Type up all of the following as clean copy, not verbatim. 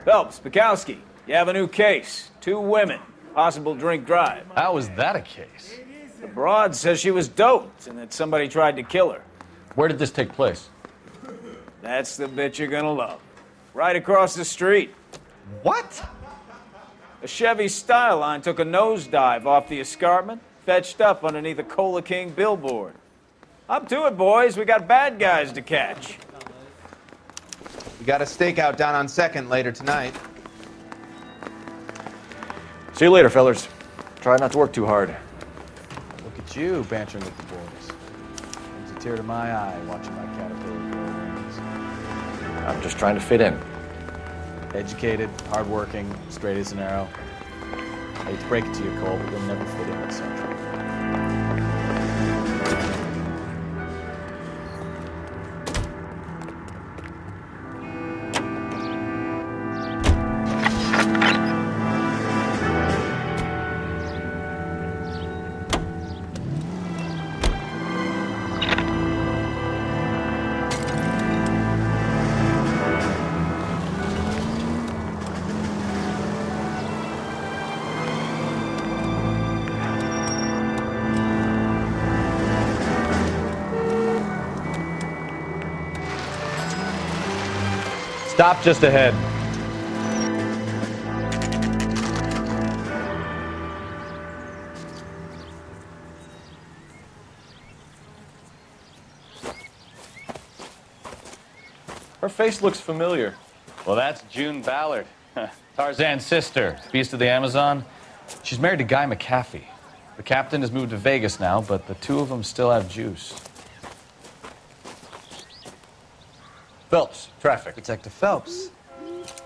Phelps, Bukowski, you have a new case. 2 women, possible drink drive. How is that a case? The broad says she was doped and that somebody tried to kill her. Where did this take place? That's the bit you're gonna love. Right across the street. What? A Chevy Styline took a nosedive off the escarpment, fetched up underneath a Cola King billboard. Up to it, boys. We got bad guys to catch. We got a stakeout down on 2nd later tonight. See you later, fellas. Try not to work too hard. Look at you bantering with the boys. Brings a tear to my eye watching my caterpillar grow wings. I'm just trying to fit in. Educated, hardworking, straight as an arrow. I hate to break it to you, Cole, but you'll never fit in at Centra. Stop just ahead. Her face looks familiar. Well, that's June Ballard, Tarzan's sister, beast of the Amazon. She's married to Guy McAfee. The captain has moved to Vegas now, but the 2 of them still have juice. Phelps, traffic. Detective Phelps.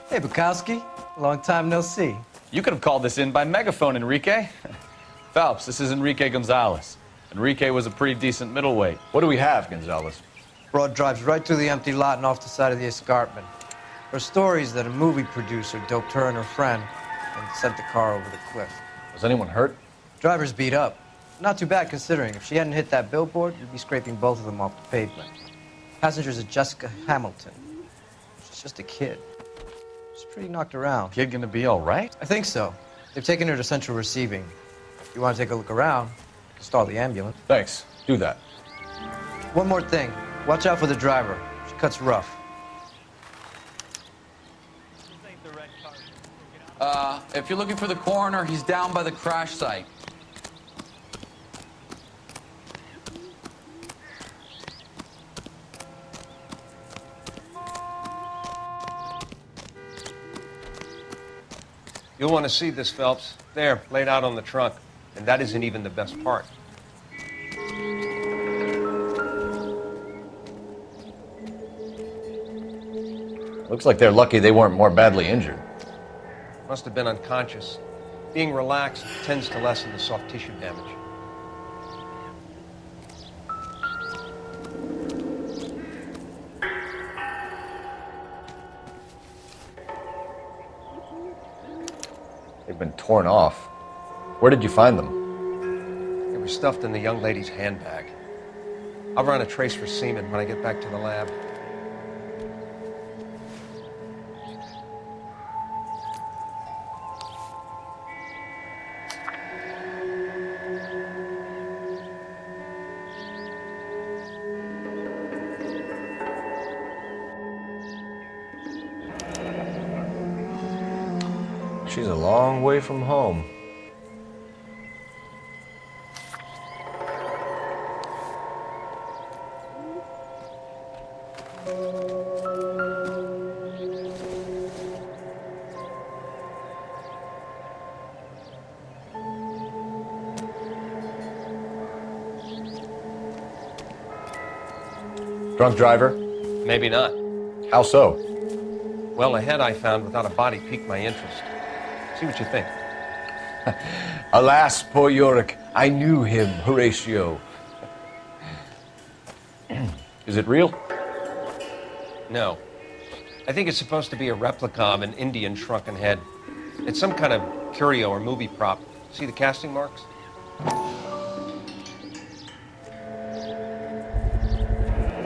Hey, Bukowski. Long time no see. You could have called this in by megaphone, Enrique. Phelps, this is Enrique Gonzalez. Enrique was a pretty decent middleweight. What do we have, Gonzalez? Broad drives right through the empty lot and off the side of the escarpment. Her story is that a movie producer doped her and her friend and sent the car over the cliff. Was anyone hurt? Driver's beat up. Not too bad considering. If she hadn't hit that billboard, you'd be scraping both of them off the pavement. Passenger's a Jessica Hamilton. She's just a kid. She's pretty knocked around. Kid gonna be all right? I think so. They've taken her to central receiving. If you want to take a look around, you can stall the ambulance. Thanks. Do that. One more thing. Watch out for the driver. She cuts rough. If you're looking for the coroner, he's down by the crash site. You'll want to see this, Phelps. There, laid out on the trunk. And that isn't even the best part. Looks like they're lucky they weren't more badly injured. Must have been unconscious. Being relaxed tends to lessen the soft tissue damage. They've been torn off. Where did you find them? They were stuffed in the young lady's handbag. I'll run a trace for semen when I get back to the lab. She's a long way from home. Drunk driver? Maybe not. How so? Well, a head I found without a body piqued my interest. See what you think. Alas, poor Yorick, I knew him, Horatio. Is it real? No. I think it's supposed to be a replica of an Indian shrunken head. It's some kind of curio or movie prop. See the casting marks?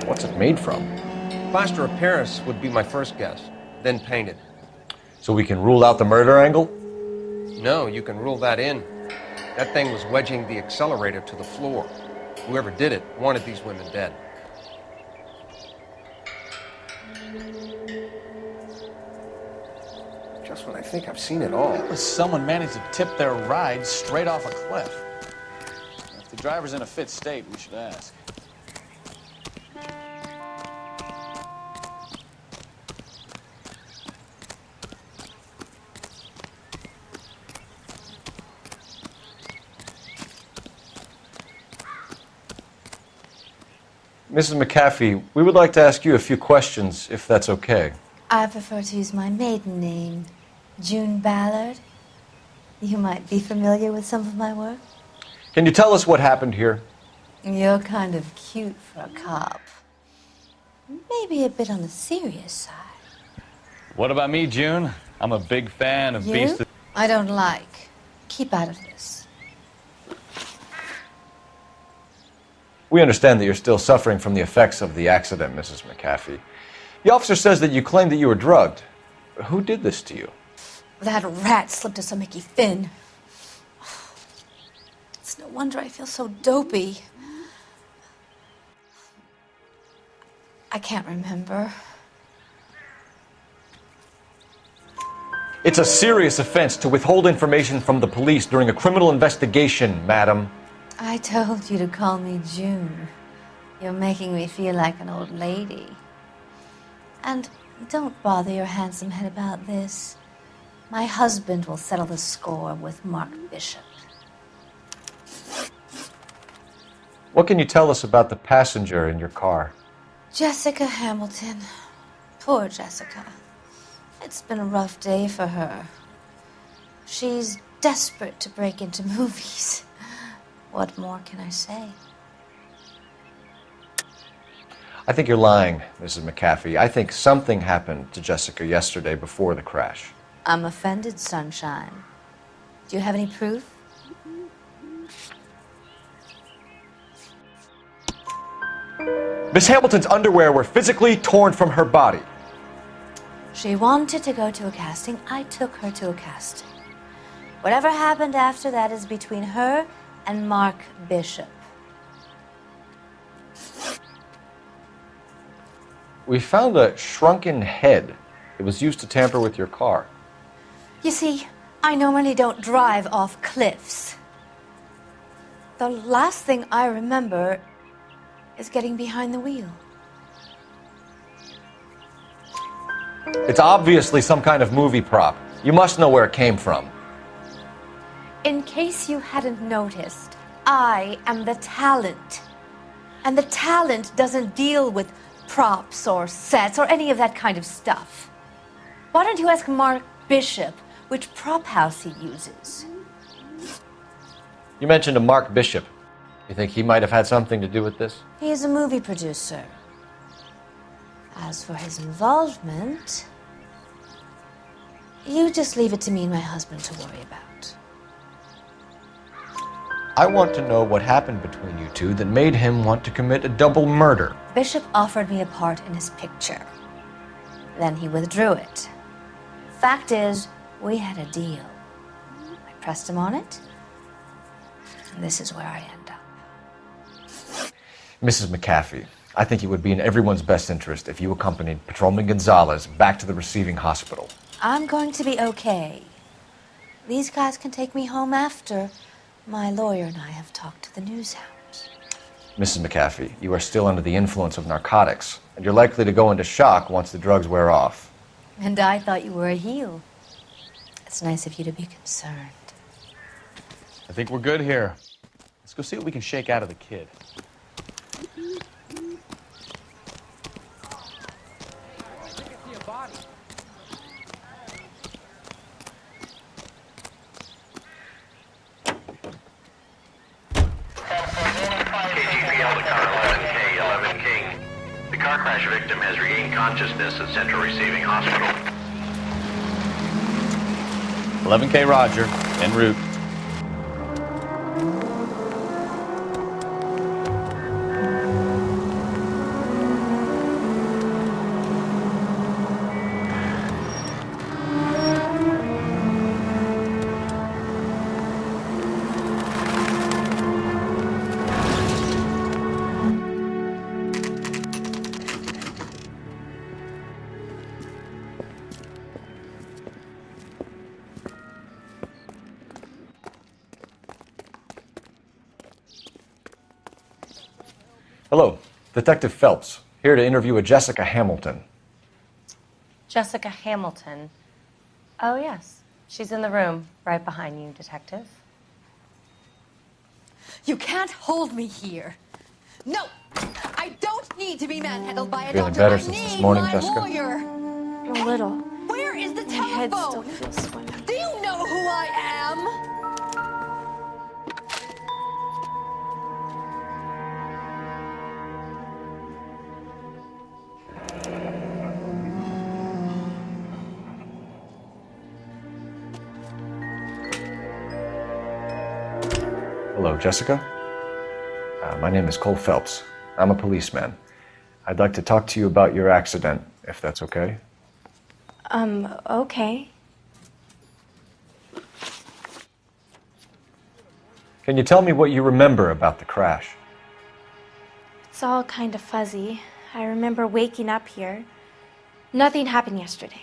What's it made from? Plaster of Paris would be my first guess, then painted. So we can rule out the murder angle? No, you can rule that in. That thing was wedging the accelerator to the floor. Whoever did it wanted these women dead. Just when I think I've seen it all. How does someone manage to tip their ride straight off a cliff? If the driver's in a fit state, we should ask. Mrs. McAfee, we would like to ask you a few questions, if that's okay. I prefer to use my maiden name, June Ballard. You might be familiar with some of my work. Can you tell us what happened here? You're kind of cute for a cop. Maybe a bit on the serious side. What about me, June? I'm a big fan of You? Beast of... I don't like. Keep out of this. We understand that you're still suffering from the effects of the accident, Mrs. McAfee. The officer says that you claimed that you were drugged. Who did this to you? That rat slipped us a Mickey Finn. It's no wonder I feel so dopey. I can't remember. It's a serious offense to withhold information from the police during a criminal investigation, madam. I told you to call me June. You're making me feel like an old lady. And don't bother your handsome head about this. My husband will settle the score with Mark Bishop. What can you tell us about the passenger in your car? Jessica Hamilton. Poor Jessica. It's been a rough day for her. She's desperate to break into movies. What more can I say? I think you're lying, Mrs. McAfee. I think something happened to Jessica yesterday before the crash. I'm offended, Sunshine. Do you have any proof? Miss Hamilton's underwear were physically torn from her body. She wanted to go to a casting. I took her to a casting. Whatever happened after that is between her and Mark Bishop. We found a shrunken head. It was used to tamper with your car. You see, I normally don't drive off cliffs. The last thing I remember is getting behind the wheel. It's obviously some kind of movie prop. You must know where it came from. In case you hadn't noticed, I am the talent. And the talent doesn't deal with props or sets or any of that kind of stuff. Why don't you ask Mark Bishop which prop house he uses? You mentioned a Mark Bishop. You think he might have had something to do with this? He is a movie producer. As for his involvement, you just leave it to me and my husband to worry about. I want to know what happened between you two that made him want to commit a double murder. Bishop offered me a part in his picture. Then he withdrew it. Fact is, we had a deal. I pressed him on it, and this is where I end up. Mrs. McAfee, I think it would be in everyone's best interest if you accompanied Patrolman Gonzalez back to the receiving hospital. I'm going to be okay. These guys can take me home after. My lawyer and I have talked to the news hounds. Mrs. McAfee, you are still under the influence of narcotics, and you're likely to go into shock once the drugs wear off. And I thought you were a heel. It's nice of you to be concerned. I think we're good here. Let's go see what we can shake out of the kid. The car crash victim has regained consciousness at Central Receiving Hospital. 11K Roger, en route. Hello, Detective Phelps, here to interview a Jessica Hamilton. Jessica Hamilton. Oh, yes. She's in the room right behind you, Detective. You can't hold me here. No, I don't need to be manhandled by a Feeling doctor. better I since this need morning, my Jessica? lawyer. A little. Where is the My head still telephone? feels swimming. Do you know who I am? Hello, Jessica. My name is Cole Phelps. I'm a policeman. I'd like to talk to you about your accident, if that's okay. Okay. Can you tell me what you remember about the crash? It's all kind of fuzzy. I remember waking up here. Nothing happened yesterday.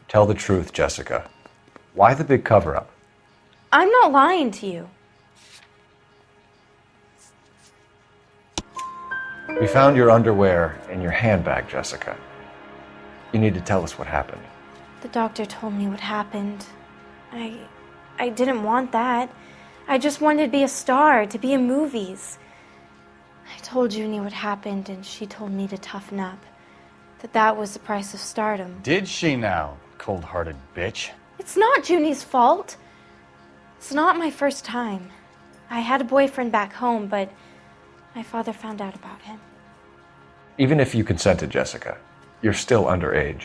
Tell the truth, Jessica. Why the big cover-up? I'm not lying to you. We found your underwear in your handbag, Jessica. You need to tell us what happened. The doctor told me what happened. I didn't want that. I just wanted to be a star, to be in movies. I told Junie what happened, and she told me to toughen up. That was the price of stardom. Did she now, cold-hearted bitch? It's not Junie's fault. It's not my first time. I had a boyfriend back home, but my father found out about him. Even if you consented, Jessica, you're still underage.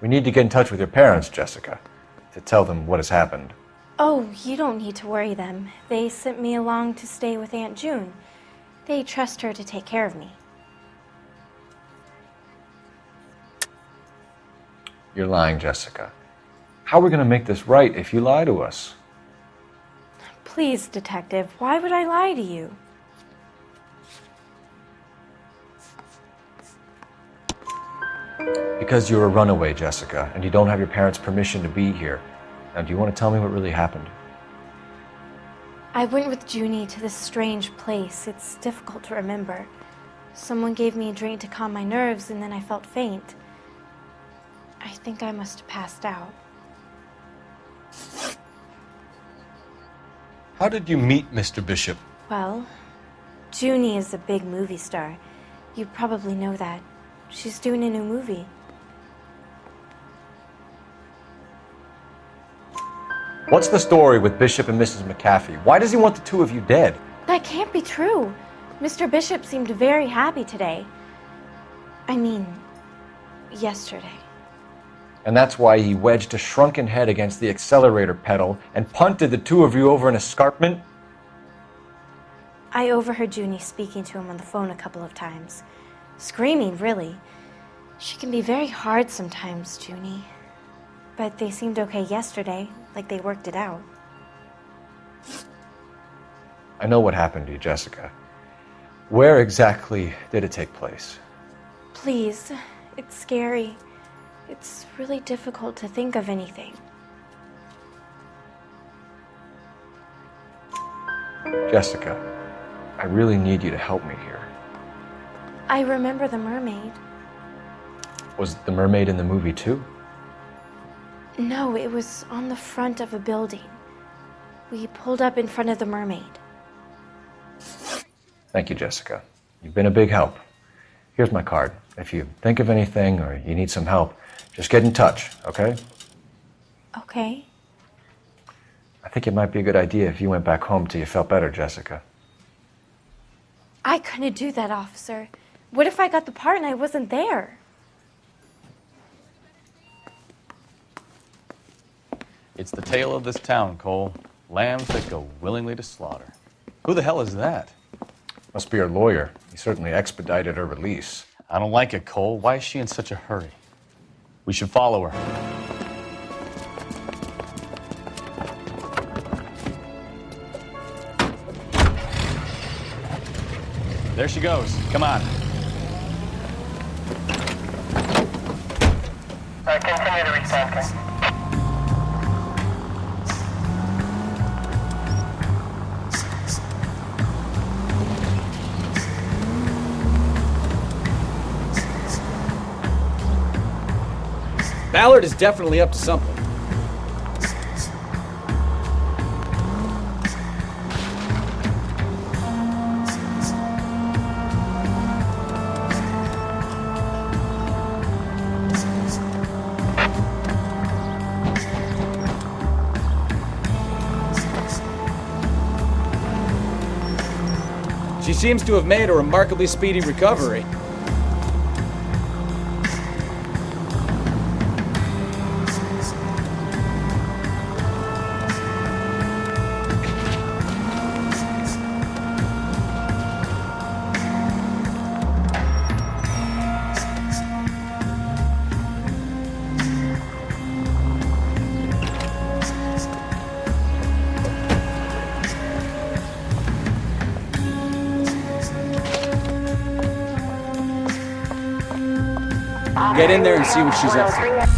We need to get in touch with your parents, Jessica, to tell them what has happened. Oh, you don't need to worry them. They sent me along to stay with Aunt June. They trust her to take care of me. You're lying, Jessica. How are we going to make this right if you lie to us? Please, Detective, why would I lie to you? Because you're a runaway, Jessica, and you don't have your parents' permission to be here. Now, do you want to tell me what really happened? I went with Junie to this strange place. It's difficult to remember. Someone gave me a drink to calm my nerves, and then I felt faint. I think I must have passed out. How did you meet Mr. Bishop? Well, Junie is a big movie star. You probably know that. She's doing a new movie. What's the story with Bishop and Mrs. McAfee? Why does he want the two of you dead? That can't be true. Mr. Bishop seemed very happy today. I mean, yesterday. And that's why he wedged a shrunken head against the accelerator pedal and punted the two of you over an escarpment? I overheard Junie speaking to him on the phone a couple of times. Screaming, really. She can be very hard sometimes, Junie. But they seemed okay yesterday, like they worked it out. I know what happened to you, Jessica. Where exactly did it take place? Please, it's scary. It's really difficult to think of anything. Jessica, I really need you to help me here. I remember the mermaid. Was the mermaid in the movie too? No, it was on the front of a building. We pulled up in front of the mermaid. Thank you, Jessica. You've been a big help. Here's my card. If you think of anything or you need some help, just get in touch, okay? Okay. I think it might be a good idea if you went back home till you felt better, Jessica. I couldn't do that, officer. What if I got the part and I wasn't there? It's the tale of this town, Cole. Lambs that go willingly to slaughter. Who the hell is that? Must be her lawyer. He certainly expedited her release. I don't like it, Cole. Why is she in such a hurry? We should follow her. There she goes. Come on. Continue to reach center. Ballard is definitely up to something. She seems to have made a remarkably speedy recovery. Get in there and see what she's up to.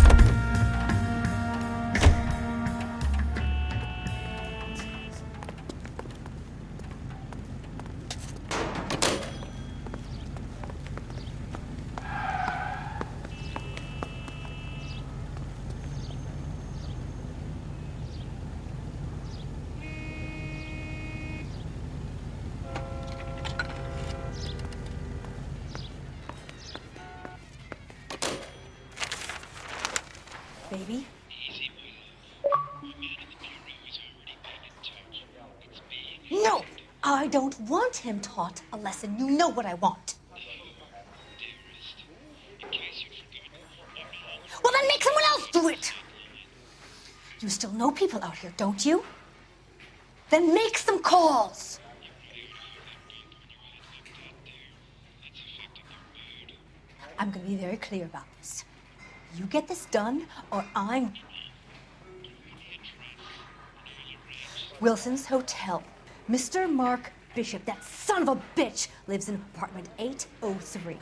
Baby? No! I don't want him taught a lesson. You know what I want. Well, then make someone else do it! You still know people out here, don't you? Then make some calls! I'm gonna be very clear about this. You get this done, or I'm... Wilson's Hotel. Mr. Mark Bishop, that son of a bitch, lives in apartment 803.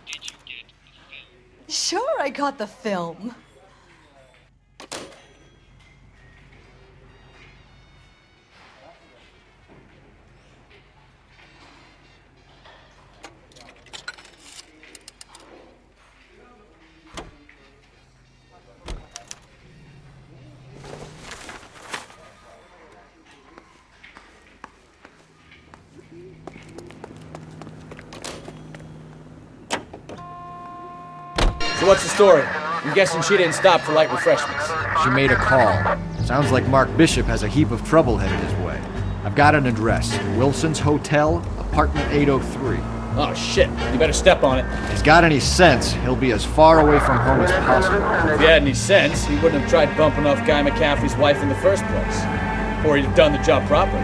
Did you get the film? Sure, I got the film. So what's the story? I'm guessing she didn't stop for light refreshments. She made a call. Sounds like Mark Bishop has a heap of trouble headed his way. I've got an address. Wilson's Hotel, apartment 803. Oh shit, you better step on it. If he's got any sense, he'll be as far away from home as possible. If he had any sense, he wouldn't have tried bumping off Guy McCaffrey's wife in the first place. Or he'd have done the job properly.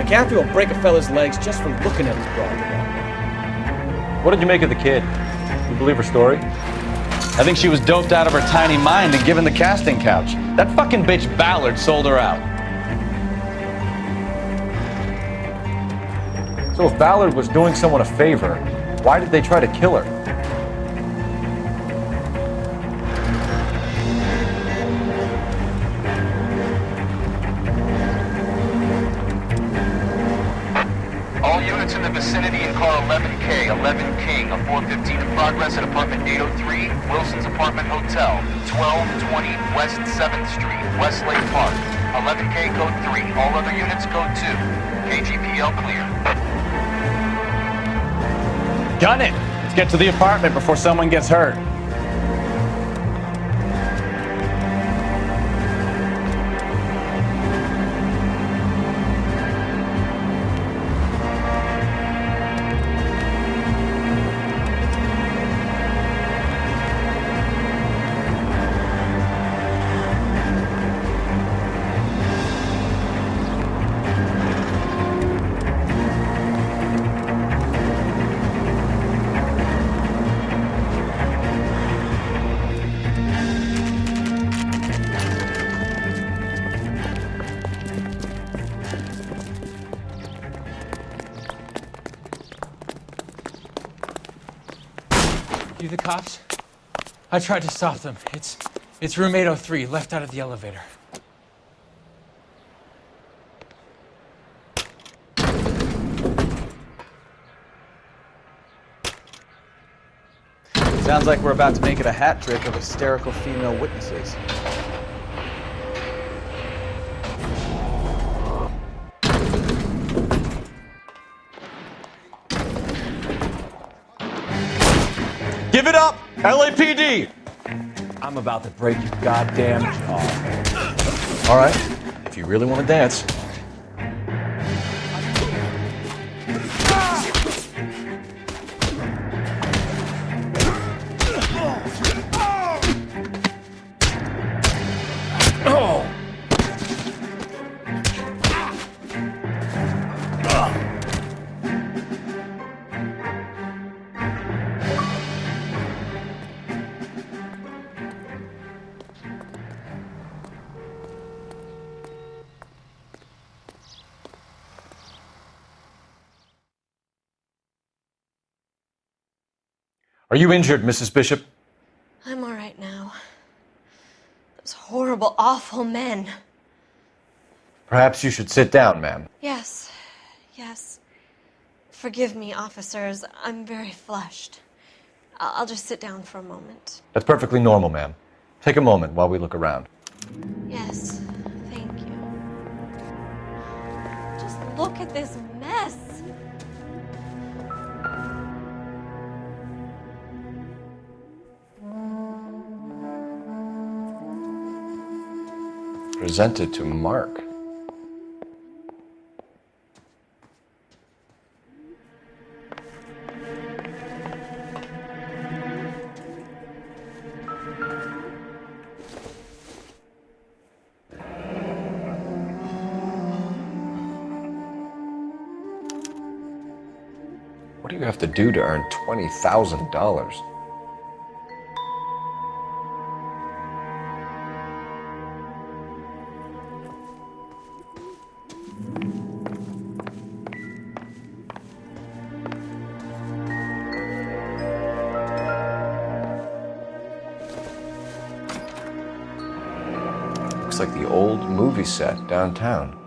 McCaffrey will break a fella's legs just for looking at his broad. What did you make of the kid? You believe her story? I think she was doped out of her tiny mind and given the casting couch. That fucking bitch Ballard sold her out. So if Ballard was doing someone a favor, why did they try to kill her? All units in the vicinity in car 11K, 11 King, a 415 in progress at apartment 803, Wilson's Apartment Hotel, 1220 West 7th Street, Westlake Park. 11K code 3, all other units code 2. KGPL clear. Gun it! Let's get to the apartment before someone gets hurt. You the cops? I tried to stop them. It's room 803, left out of the elevator. Sounds like we're about to make it a hat trick of hysterical female witnesses. Give it up, LAPD! I'm about to break your goddamn jaw. All right, if you really want to dance. Are you injured, Mrs. Bishop? I'm all right now. Those horrible, awful men. Perhaps you should sit down, ma'am. Yes. Forgive me, officers. I'm very flushed. I'll just sit down for a moment. That's perfectly normal, ma'am. Take a moment while we look around. Yes, thank you. Just look at this mess. Presented to Mark. What do you have to do to earn $20,000? Looks like the old movie set downtown.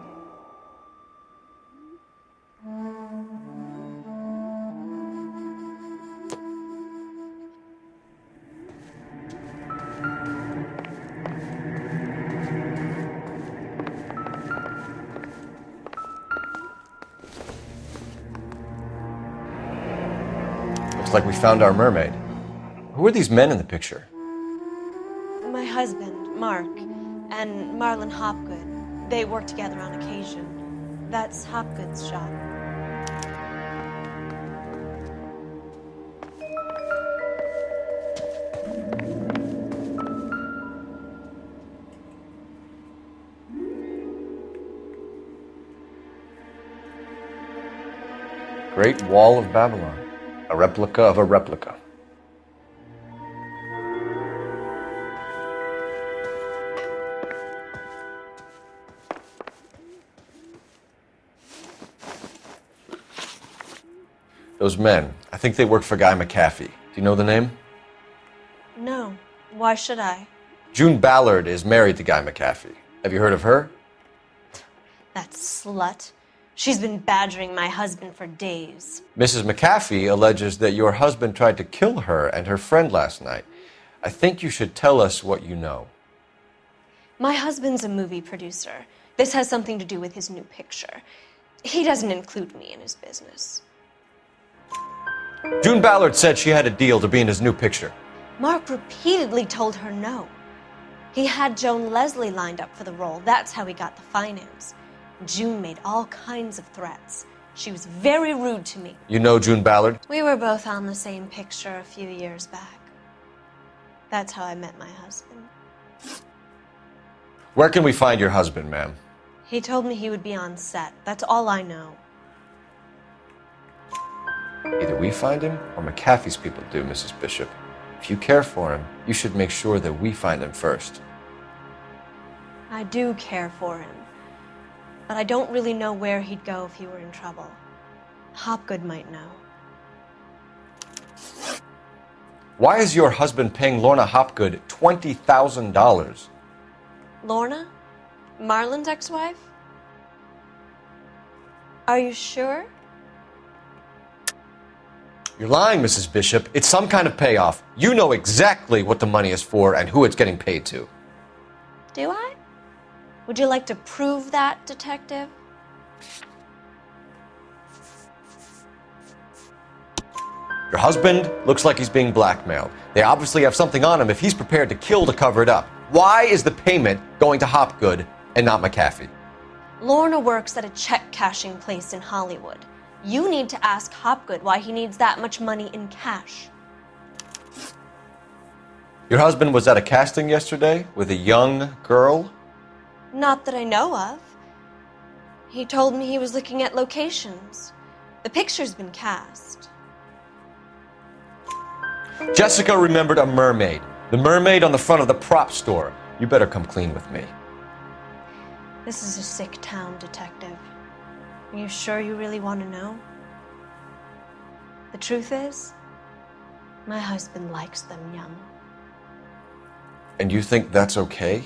Looks like we found our mermaid. Who are these men in the picture? My husband, Mark, and Marlon Hopgood. They work together on occasion. That's Hopgood's shop. Great Wall of Babylon. A replica of a replica. Those men, I think they work for Guy McAfee. Do you know the name? No. Why should I? June Ballard is married to Guy McAfee. Have you heard of her? That slut. She's been badgering my husband for days. Mrs. McAfee alleges that your husband tried to kill her and her friend last night. I think you should tell us what you know. My husband's a movie producer. This has something to do with his new picture. He doesn't include me in his business. June Ballard said she had a deal to be in his new picture. Mark repeatedly told her no. He had Joan Leslie lined up for the role. That's how he got the finance. June made all kinds of threats. She was very rude to me. You know June Ballard? We were both on the same picture a few years back. That's how I met my husband. Where can we find your husband, ma'am? He told me he would be on set. That's all I know. Either we find him or McAfee's people do, Mrs. Bishop. If you care for him, you should make sure that we find him first. I do care for him. But I don't really know where he'd go if he were in trouble. Hopgood might know. Why is your husband paying Lorna Hopgood $20,000? Lorna? Marlon's ex-wife? Are you sure? You're lying, Mrs. Bishop. It's some kind of payoff. You know exactly what the money is for and who it's getting paid to. Do I? Would you like to prove that, detective? Your husband looks like he's being blackmailed. They obviously have something on him if he's prepared to kill to cover it up. Why is the payment going to Hopgood and not McAfee? Lorna works at a check-cashing place in Hollywood. You need to ask Hopgood why he needs that much money in cash. Your husband was at a casting yesterday with a young girl? Not that I know of. He told me he was looking at locations. The picture's been cast. Jessica remembered a mermaid. The mermaid on the front of the prop store. You better come clean with me. This is a sick town, detective. Are you sure you really want to know? The truth is, my husband likes them young. And you think that's okay?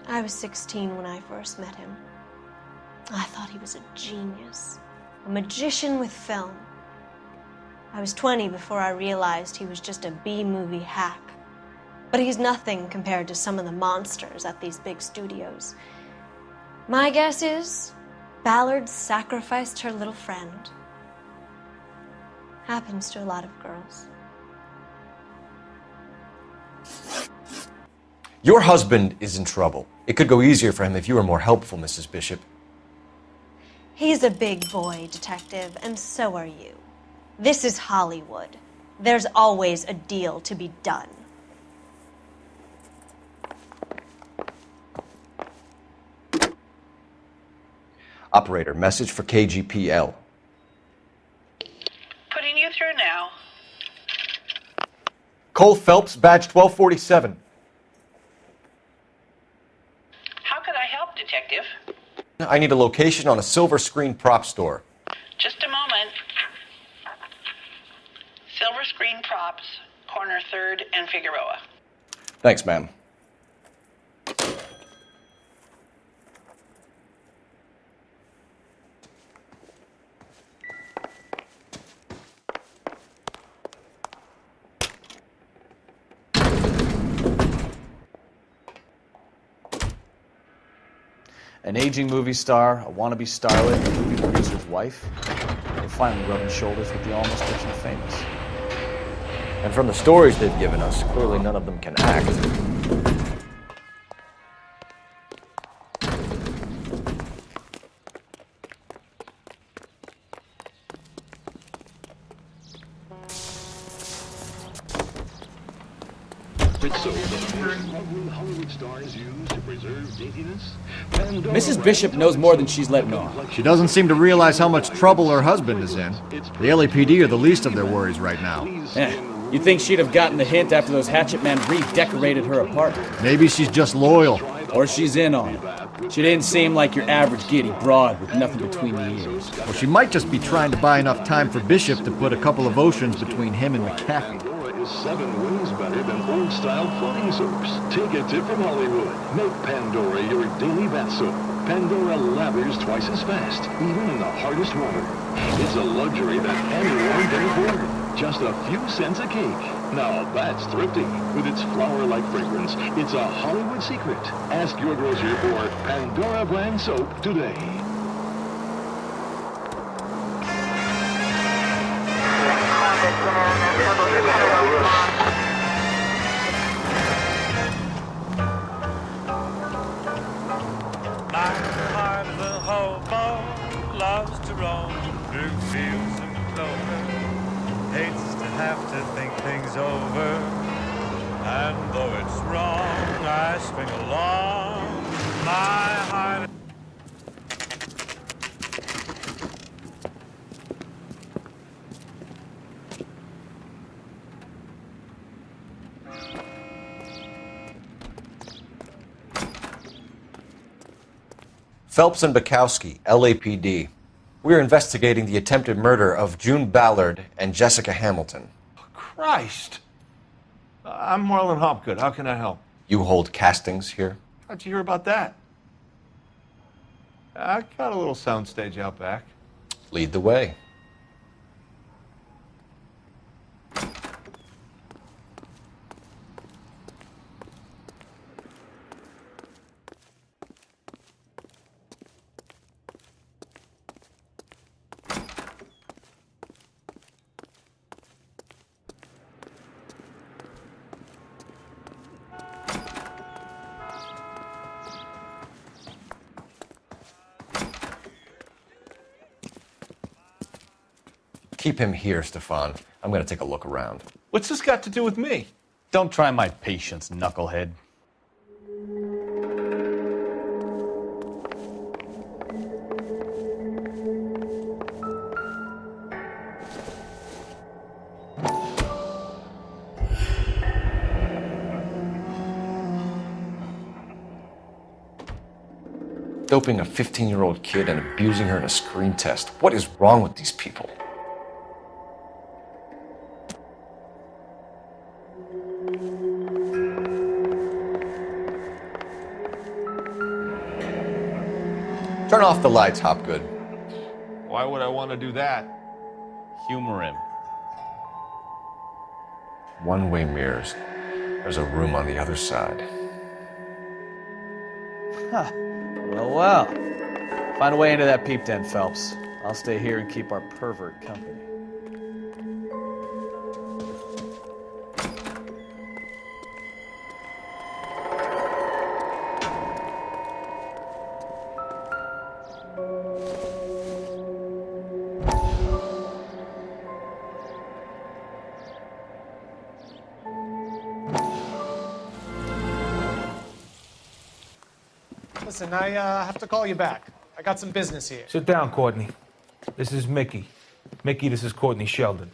I was 16 when I first met him. I thought he was a genius, a magician with film. I was 20 before I realized he was just a B-movie hack. But he's nothing compared to some of the monsters at these big studios. My guess is Ballard sacrificed her little friend. Happens to a lot of girls. Your husband is in trouble. It could go easier for him if you were more helpful, Mrs. Bishop. He's a big boy, detective, and so are you. This is Hollywood. There's always a deal to be done. Operator, message for KGPL. Putting you through now. Cole Phelps, badge 1247. How could I help, detective? I need a location on a silver screen prop store. Just a moment. Silver screen props, corner 3rd and Figueroa. Thanks, ma'am. An aging movie star, a wannabe starlet, a movie producer's wife. They're finally rubbing shoulders with the almost rich and famous. And from the stories they've given us, clearly none of them can act. Mrs. Bishop knows more than she's letting on. She doesn't seem to realize how much trouble her husband is in. The LAPD are the least of their worries right now. You'd think she'd have gotten the hint after those hatchet men redecorated her apartment. Maybe she's just loyal. Or she's in on it. She didn't seem like your average giddy broad with nothing between the ears. Or she might just be trying to buy enough time for Bishop to put a couple of oceans between him and McAfee. 7 wins better than old-style flying soaps. Take a tip from Hollywood. Make Pandora your daily bath soap. Pandora lathers twice as fast, even in the hardest water. It's a luxury that anyone can afford. Just a few cents a cake. Now that's thrifty. With its flower-like fragrance, it's a Hollywood secret. Ask your grocer for Pandora brand soap today. My heart is a hobo, loves to roam through fields and clover, hates to have to think things over, and though it's wrong, I swing along. My heart. Phelps and Bukowski, LAPD. We're investigating the attempted murder of June Ballard and Jessica Hamilton. Christ! I'm Marlon Hopgood. How can I help? You hold castings here? How'd you hear about that? I got a little soundstage out back. Lead the way. Keep him here, Stefan. I'm gonna take a look around. What's this got to do with me? Don't try my patience, knucklehead. Doping a 15-year-old kid and abusing her in a screen test. What is wrong with these people? Turn off the lights, Hopgood. Why would I want to do that? Humor him. One-way mirrors. There's a room on the other side. Huh. Well. Find a way into that peep den, Phelps. I'll stay here and keep our pervert company. Listen, I have to call you back. I got some business here. Sit down, Courtney. This is Mickey. Mickey, this is Courtney Sheldon.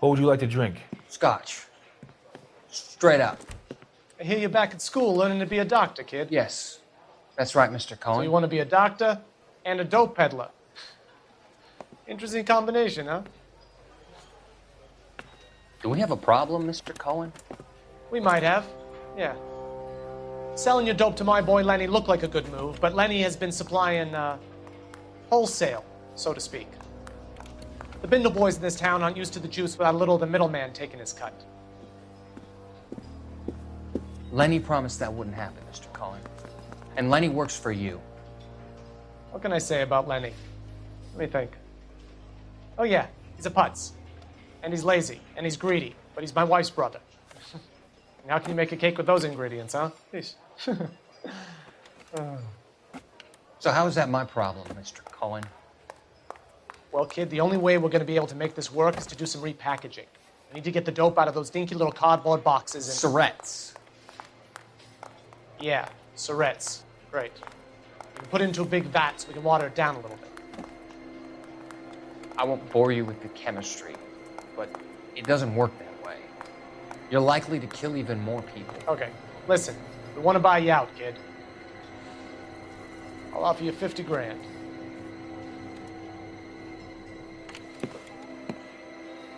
What would you like to drink? Scotch. Straight up. I hear you're back at school learning to be a doctor, kid. Yes. That's right, Mr. Cohen. So you want to be a doctor and a dope peddler. Interesting combination, huh? Do we have a problem, Mr. Cohen? We might have, yeah. Selling your dope to my boy Lenny looked like a good move, but Lenny has been supplying, wholesale, so to speak. The Bindle boys in this town aren't used to the juice without a little of the middleman taking his cut. Lenny promised that wouldn't happen, Mr. Cohen. And Lenny works for you. What can I say about Lenny? Let me think. Oh yeah, he's a putz. And he's lazy, and he's greedy, but he's my wife's brother. And how can you make a cake with those ingredients, huh? Jeez. So how is that my problem, Mr. Cohen? Well, kid, the only way we're going to be able to make this work is to do some repackaging. We need to get the dope out of those dinky little cardboard boxes and... Surrettes. Yeah, surrettes. Great. We can put it into a big vat so we can water it down a little bit. I won't bore you with the chemistry, but it doesn't work that way. You're likely to kill even more people. Okay, listen. We want to buy you out, kid. I'll offer you 50 grand.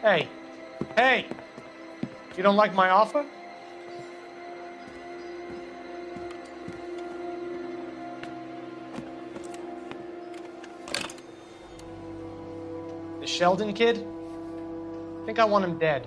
Hey. Hey! You don't like my offer? The Sheldon kid? I think I want him dead.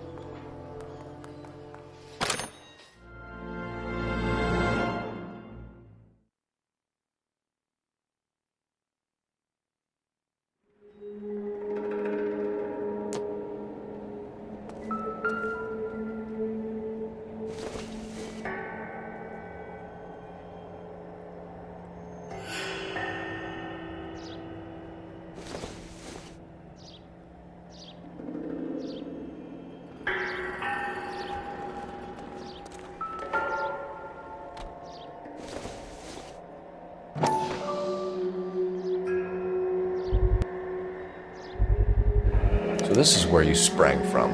So this is where you sprang from.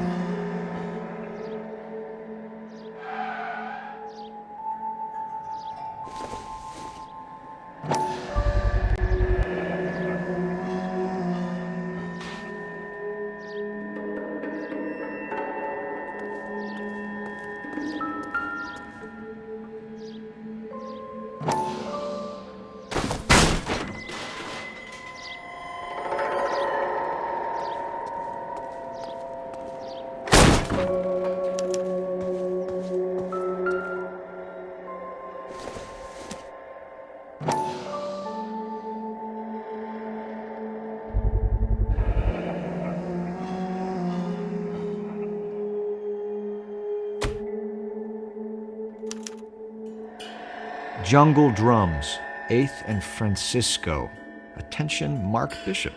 Jungle Drums, 8th and Francisco. Attention, Mark Bishop.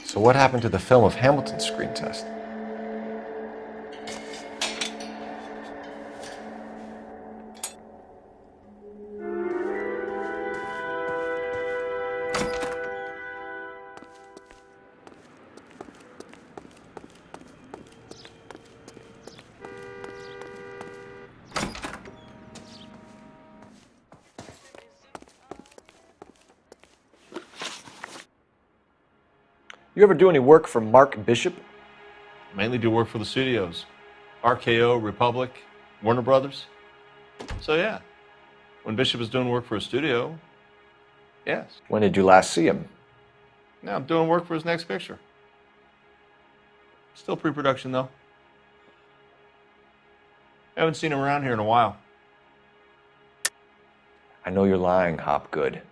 So what happened to the film of Hamilton's screen test? You ever do any work for Mark Bishop? Mainly do work for the studios. RKO, Republic, Warner Brothers. So yeah, when Bishop is doing work for a studio, yes. When did you last see him? Now I'm doing work for his next picture. Still pre-production though. Haven't seen him around here in a while. I know you're lying, Hopgood.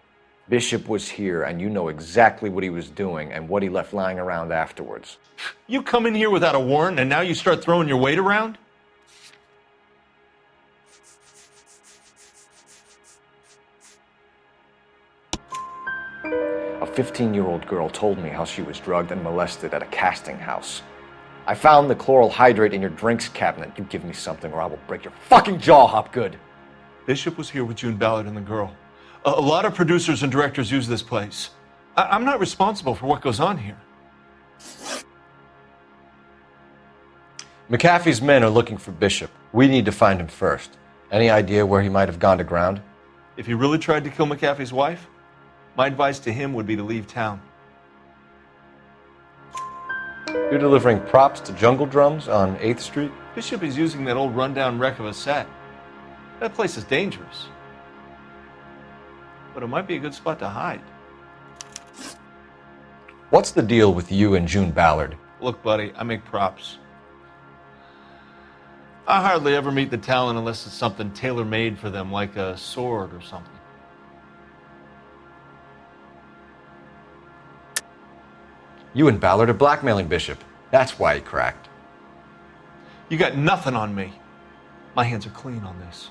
Bishop was here, and you know exactly what he was doing and what he left lying around afterwards. You come in here without a warrant, and now you start throwing your weight around? A 15-year-old girl told me how she was drugged and molested at a casting house. I found the chloral hydrate in your drinks cabinet. You give me something or I will break your fucking jaw, Hopgood. Bishop was here with June Ballard and the girl. A lot of producers and directors use this place. I'm not responsible for what goes on here. McAfee's men are looking for Bishop. We need to find him first. Any idea where he might have gone to ground? If he really tried to kill McAfee's wife, my advice to him would be to leave town. You're delivering props to Jungle Drums on 8th Street? Bishop is using that old rundown wreck of a set. That place is dangerous. But it might be a good spot to hide. What's the deal with you and June Ballard? Look, buddy, I make props. I hardly ever meet the talent unless it's something tailor-made for them, like a sword or something. You and Ballard are blackmailing Bishop. That's why he cracked. You got nothing on me. My hands are clean on this.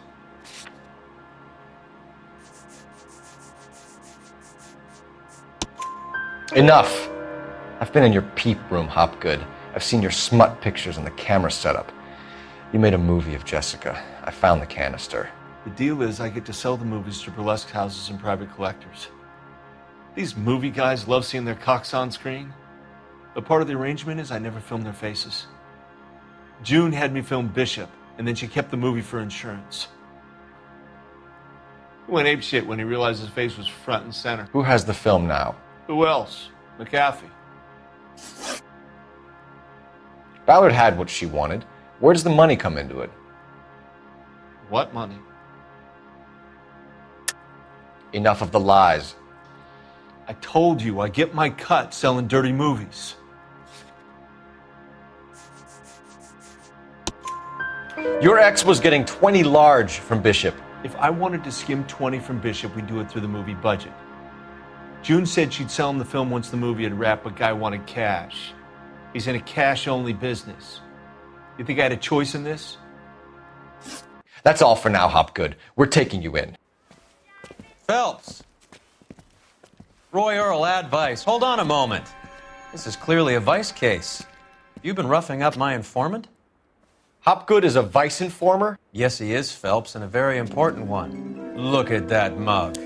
Enough! I've been in your peep room, Hopgood. I've seen your smut pictures and the camera setup. You made a movie of Jessica. I found the canister. The deal is I get to sell the movies to burlesque houses and private collectors. These movie guys love seeing their cocks on screen. But part of the arrangement is I never film their faces. June had me film Bishop, and then she kept the movie for insurance. He went apeshit when he realized his face was front and center. Who has the film now? Who else? McAfee. Ballard had what she wanted. Where does the money come into it? What money? Enough of the lies. I told you I get my cut selling dirty movies. Your ex was getting 20 large from Bishop. If I wanted to skim 20 from Bishop, we'd do it through the movie budget. June said she'd sell him the film once the movie had wrapped, but Guy wanted cash. He's in a cash-only business. You think I had a choice in this? That's all for now, Hopgood. We're taking you in. Phelps! Roy Earl, advice. Hold on a moment. This is clearly a vice case. You've been roughing up my informant? Hopgood is a vice informer? Yes, he is, Phelps, and a very important one. Look at that mug.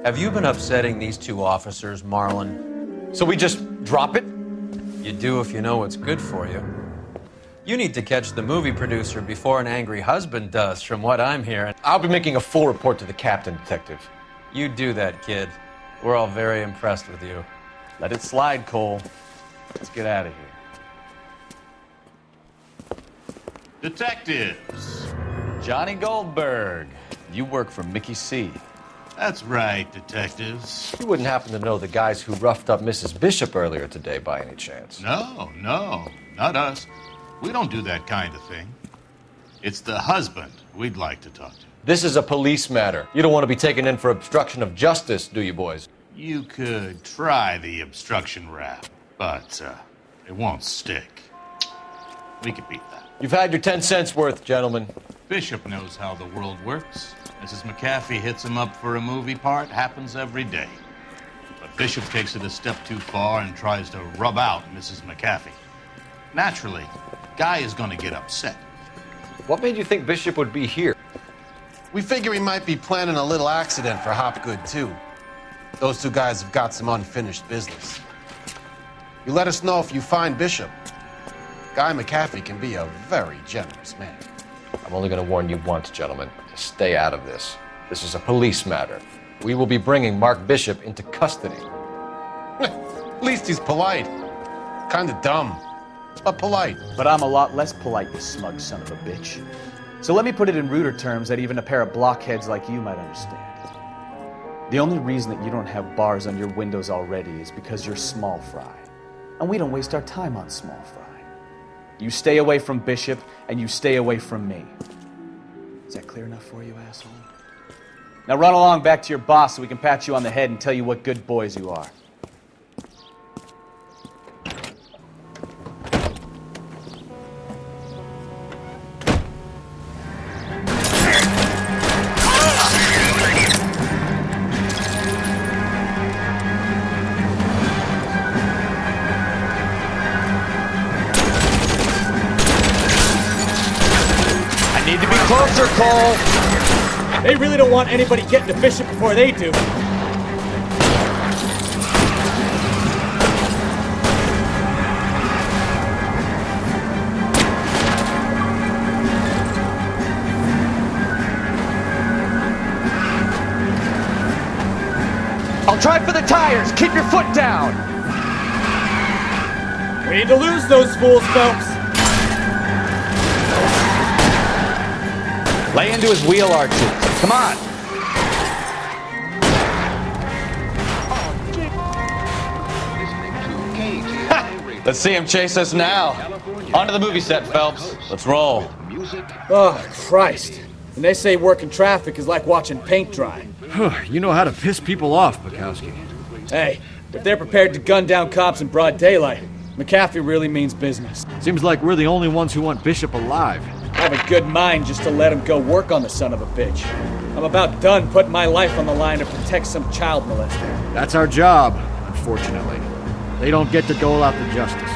Have you been upsetting these two officers, Marlon? So we just drop it? You do if you know what's good for you. You need to catch the movie producer before an angry husband does, from what I'm hearing. I'll be making a full report to the captain, Detective. You do that, kid. We're all very impressed with you. Let it slide, Cole. Let's get out of here. Detectives. Johnny Goldberg. You work for Mickey C. That's right, detectives. You wouldn't happen to know the guys who roughed up Mrs. Bishop earlier today by any chance? No, not us. We don't do that kind of thing. It's the husband we'd like to talk to. This is a police matter. You don't want to be taken in for obstruction of justice, do you, boys? You could try the obstruction rap, but it won't stick. We could beat that. You've had your 10 cents worth, gentlemen. Bishop knows how the world works. Mrs. McAfee hits him up for a movie part. Happens every day. But Bishop takes it a step too far and tries to rub out Mrs. McAfee. Naturally, Guy is going to get upset. What made you think Bishop would be here? We figure he might be planning a little accident for Hopgood, too. Those two guys have got some unfinished business. You let us know if you find Bishop. Guy McAfee can be a very generous man. I'm only going to warn you once, gentlemen, to stay out of this. This is a police matter. We will be bringing Mark Bishop into custody. At least he's polite. Kinda dumb, but polite. But I'm a lot less polite, you smug son of a bitch. So let me put it in ruder terms that even a pair of blockheads like you might understand. The only reason that you don't have bars on your windows already is because you're small fry. And we don't waste our time on small fry. You stay away from Bishop, and you stay away from me. Is that clear enough for you, asshole? Now run along back to your boss so we can pat you on the head and tell you what good boys you are. Closer, Cole! They really don't want anybody getting to Bishop before they do. I'll try for the tires. Keep your foot down. We need to lose those fools, Phelps. Lay into his wheel arches. Come on. Let's see him chase us now. Onto the movie set, Phelps. Let's roll. Oh, Christ. And they say working traffic is like watching paint dry. You know how to piss people off, Bukowski. Hey, if they're prepared to gun down cops in broad daylight, McAfee really means business. Seems like we're the only ones who want Bishop alive. I have a good mind just to let him go work on the son of a bitch. I'm about done putting my life on the line to protect some child molester. That's our job, unfortunately. They don't get to dole out the justice.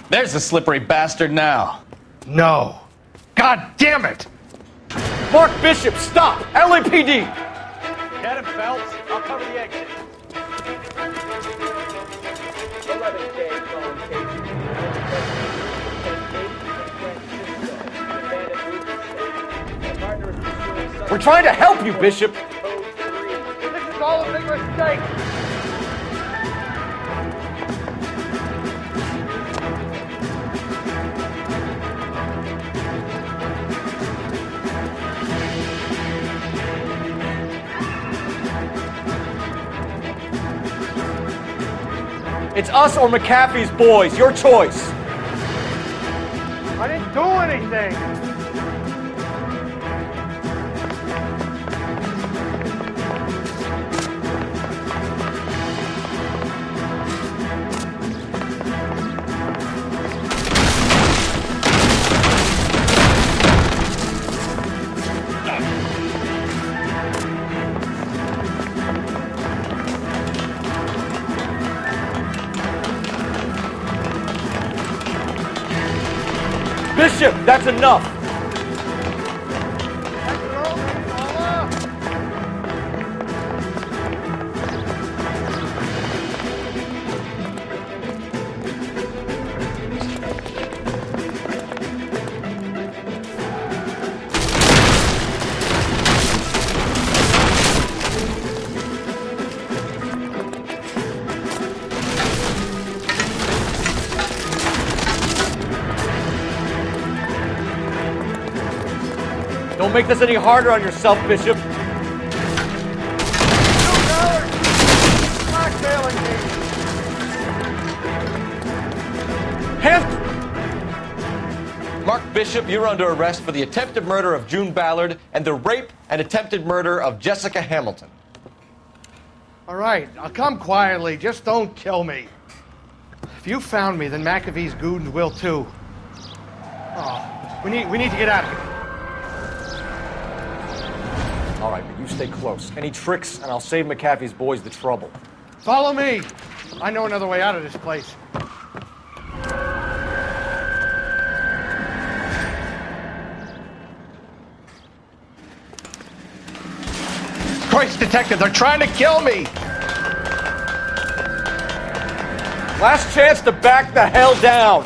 There's the slippery bastard now. No. God damn it! Mark Bishop, stop! LAPD! Get him, Phelps. I'll cover the exit. We're trying to help you, Bishop! This is all a big mistake! It's us or McAfee's boys. Your choice. I didn't do anything. Bishop, that's enough! make this any harder on yourself, Bishop. Mark Bishop, you're under arrest for the attempted murder of June Ballard and the rape and attempted murder of Jessica Hamilton. All right, I'll come quietly. Just don't kill me. If you found me, then McAfee's goons will too. Oh, we need to get out of here. All right, but you stay close. Any tricks, and I'll save McAfee's boys the trouble. Follow me. I know another way out of this place. Christ, detective, they're trying to kill me! Last chance to back the hell down!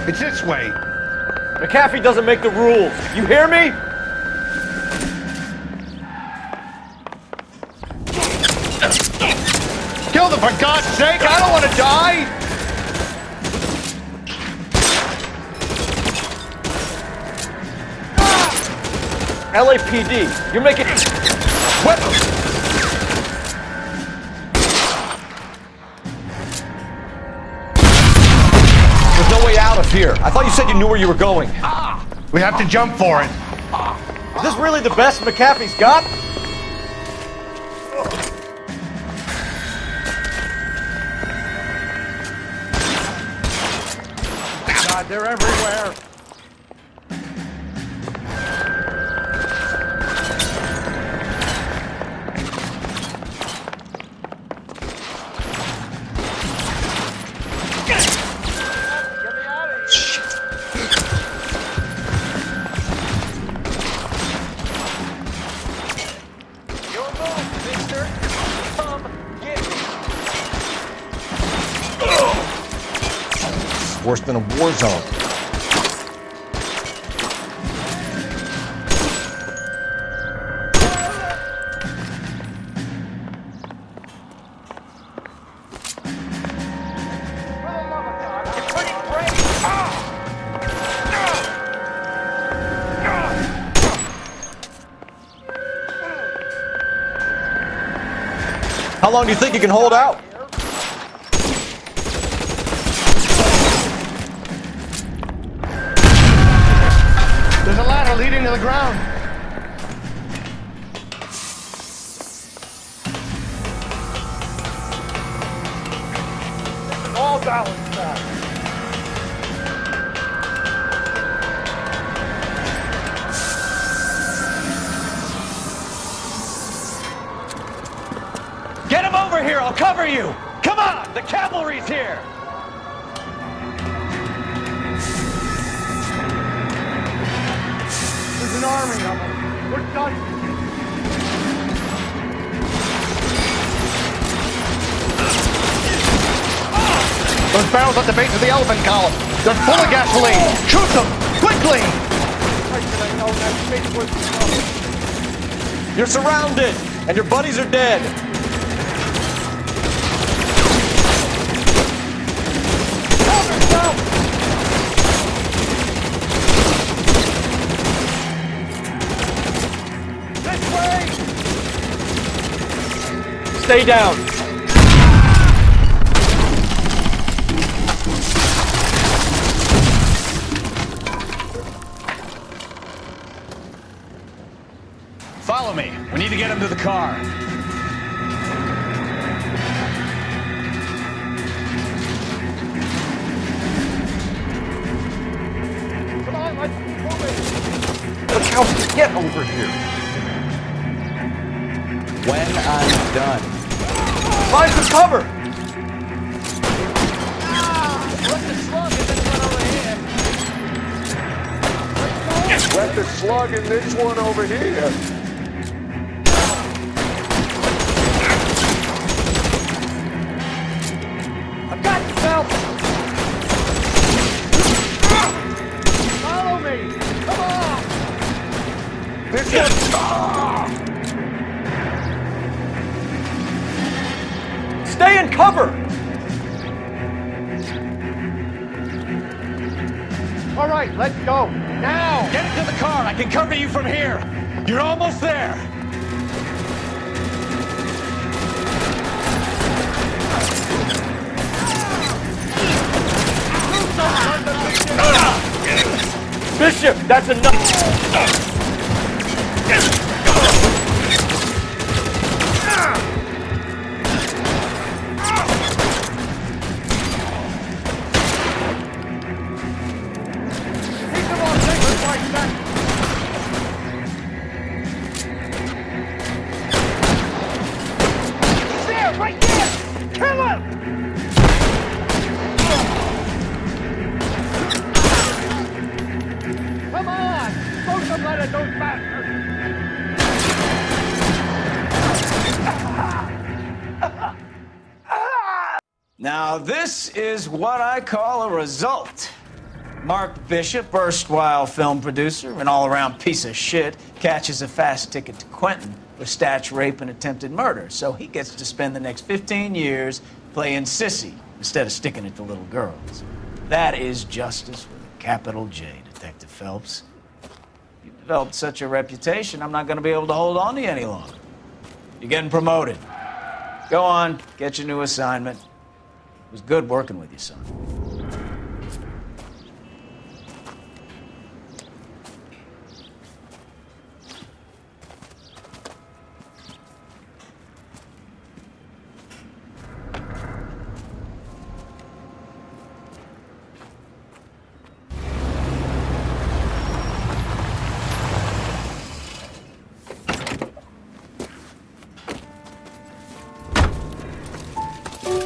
It's this way. McAfee doesn't make the rules. You hear me? Kill them, for God's sake! I don't want to die! LAPD, you're making... Weapons! There's no way out of here. I thought you said you knew where you were going. We have to jump for it. Is this really the best McAfee's got? God, they're everywhere. Worse than a war zone. How long do you think you can hold out? There's a ladder leading to the ground. All balance back. Get him over here! I'll cover you! Come on! The cavalry's here! There's an army of them. We're done. Those barrels at the base of the elephant column. They're full of gasoline. Shoot them! Quickly! You're surrounded, and your buddies are dead. Stay down. Follow me. We need to get him to the car. Come on, let's move it. Let's help you get over here. When I'm done. Find some cover! Let the slug in this one over here. I've got you, Phelps. Follow me. Come on. This is... Stay in cover! All right, let's go. Now! Get into the car. I can cover you from here. You're almost there. Bishop, that's enough! Now, this is what I call a result. Mark Bishop, erstwhile film producer and all-around piece of shit, catches a fast ticket to Quentin for statch rape and attempted murder, so he gets to spend the next 15 years playing sissy instead of sticking it to little girls. That is justice with a capital J, Detective Phelps. You've developed such a reputation, I'm not going to be able to hold on to you any longer. You're getting promoted. Go on, get your new assignment. It was good working with you, son.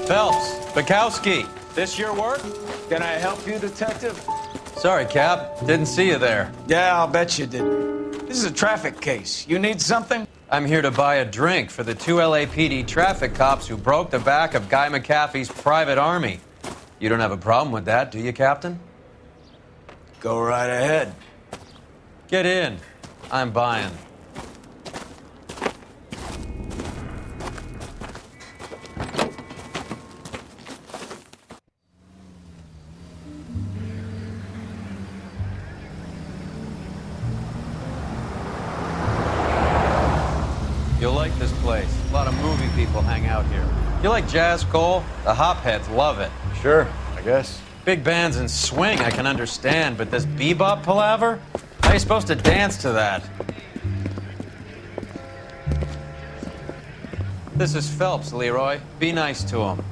Phelps, Bukowski, this your work? Can I help you, Detective? Sorry, Cap. Didn't see you there. Yeah, I'll bet you didn't. This is a traffic case. You need something? I'm here to buy a drink for the 2 LAPD traffic cops who broke the back of Guy McAfee's private army. You don't have a problem with that, do you, Captain? Go right ahead. Get in. I'm buying. You'll like this place. A lot of movie people hang out here. You like jazz, Cole? The hopheads love it. Sure, I guess. Big bands and swing I can understand, but this bebop palaver? How are you supposed to dance to that? This is Phelps, Leroy. Be nice to him.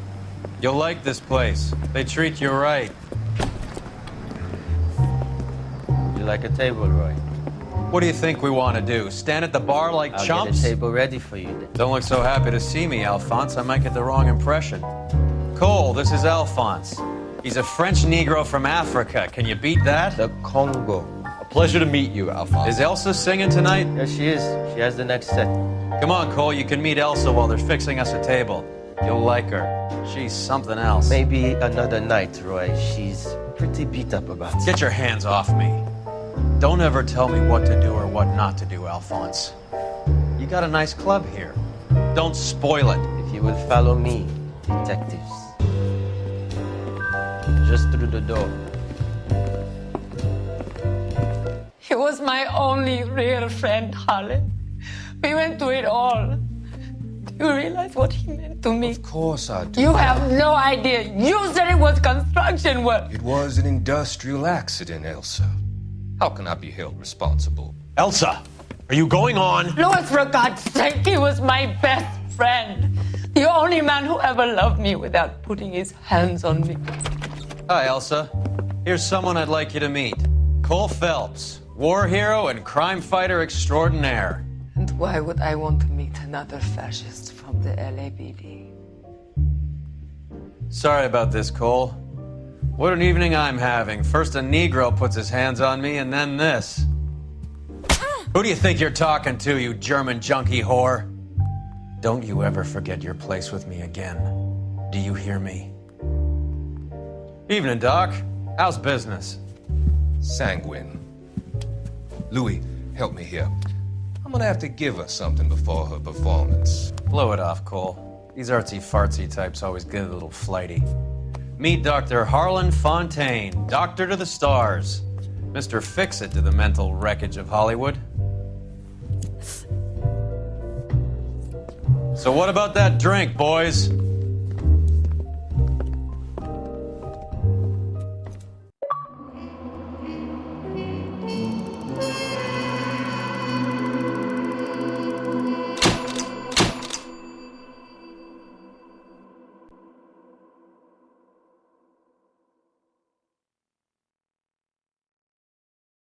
You'll like this place. They treat you right. You like a table, Roy? What do you think we want to do? Stand at the bar like I'll chumps? get a table ready for you then. Don't look so happy to see me, Alphonse. I might get the wrong impression. Cole, this is Alphonse. He's a French Negro from Africa. Can you beat that? The Congo. A pleasure to meet you, Alphonse. Is Elsa singing tonight? Yes, she is. She has the next set. Come on, Cole. You can meet Elsa while they're fixing us a table. You'll like her. She's something else. Maybe another night, Roy. She's pretty beat up about it. Get your hands off me. Don't ever tell me what to do or what not to do, Alphonse. You got a nice club here. Don't spoil it. If you will follow me, detectives. Just through the door. He was my only real friend, Harlan. We went through it all. Do you realize what he meant to me? Of course I do. You have no idea. You said it was construction work. It was an industrial accident, Elsa. How can I be held responsible? Elsa, are you going on? Louis, for God's sake, he was my best friend. The only man who ever loved me without putting his hands on me. Hi, Elsa. Here's someone I'd like you to meet. Cole Phelps, war hero and crime fighter extraordinaire. And why would I want to meet another fascist from the LAPD? Sorry about this, Cole. What an evening I'm having. First a Negro puts his hands on me, and then this. Who do you think you're talking to, you German junkie whore? Don't you ever forget your place with me again. Do you hear me? Evening, Doc. How's business? Sanguine. Louis, help me here. I'm gonna have to give her something before her performance. Blow it off, Cole. These artsy-fartsy types always get a little flighty. Meet Dr. Harlan Fontaine, doctor to the stars. Mr. Fix-It to the mental wreckage of Hollywood. So what about that drink, boys?